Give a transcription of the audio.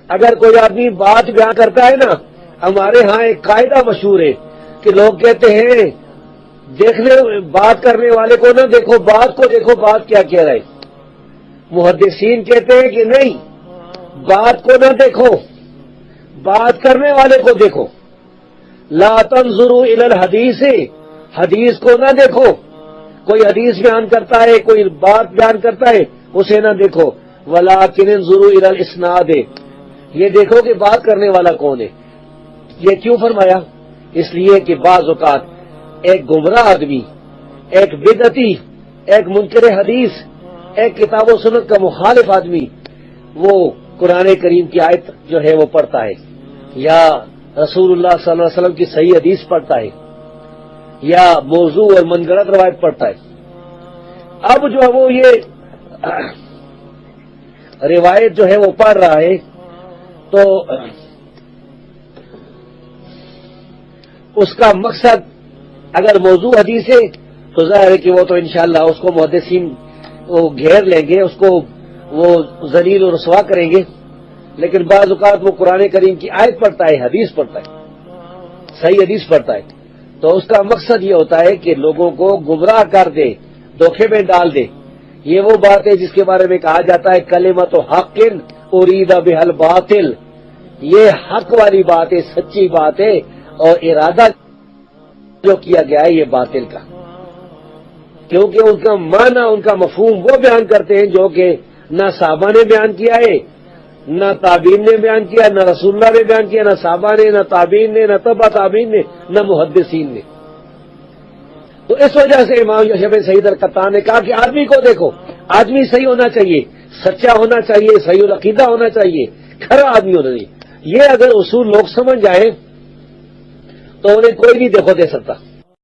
اگر کوئی آدمی بات بیان کرتا ہے نا، ہمارے ہاں ایک قاعدہ مشہور ہے کہ لوگ کہتے ہیں بات کرنے والے کو نہ دیکھو، بات کو دیکھو بات کیا کہہ رہا ہے۔ محدثین کہتے ہیں کہ نہیں، بات کو نہ دیکھو، بات کرنے والے کو دیکھو۔ لا تنظروا الی الحدیث، حدیث کو نہ دیکھو، کوئی حدیث بیان کرتا ہے، کوئی بات بیان کرتا ہے، اسے نہ دیکھو۔ ولکن انظروا الی الاسناد، یہ دیکھو کہ بات کرنے والا کون ہے۔ یہ کیوں فرمایا؟ اس لیے کہ بعض اوقات ایک گمراہ آدمی، ایک بدعتی، ایک منکر حدیث، ایک کتاب و سنت کا مخالف آدمی وہ قرآن کریم کی آیت جو ہے وہ پڑھتا ہے، یا رسول اللہ صلی اللہ علیہ وسلم کی صحیح حدیث پڑھتا ہے، یا موضوع اور منگڑت روایت پڑھتا ہے۔ اب جو ہے وہ یہ روایت جو ہے وہ پڑھ رہا ہے تو اس کا مقصد اگر موضوع حدیث ہے تو ظاہر ہے کہ وہ تو انشاءاللہ اس کو محدثین وہ گھیر لیں گے، اس کو وہ ذلیل و رسوا کریں گے۔ لیکن بعض اوقات وہ قرآن کریم کی آیت پڑھتا ہے، حدیث پڑھتا ہے، صحیح حدیث پڑھتا ہے، تو اس کا مقصد یہ ہوتا ہے کہ لوگوں کو گمراہ کر دے، دھوکے میں ڈال دے۔ یہ وہ بات ہے جس کے بارے میں کہا جاتا ہے کلمۃ حق ارید بها الباطل، یہ حق والی بات ہے، سچی بات ہے، اور ارادہ جو کیا گیا ہے یہ باطل کا، کیونکہ ان کا معنی، ان کا مفہوم وہ بیان کرتے ہیں جو کہ نہ صحابہ نے بیان کیا ہے، نہ تابعین نے بیان کیا، نہ رسول اللہ نے بیان کیا، نہ صحابہ نے، نہ تابعین نے، نہ تبع تابعین نے، نہ محدثین نے۔ تو اس وجہ سے امام شافعی سعید القطان نے کہا کہ آدمی کو دیکھو، آدمی صحیح ہونا چاہیے، سچا ہونا چاہیے، صحیح العقیدہ ہونا چاہیے، کھرا آدمی ہونا چاہیے۔ یہ اگر اصول لوگ سمجھ جائیں تو انہیں کوئی نہیں دیکھو دے سکتا۔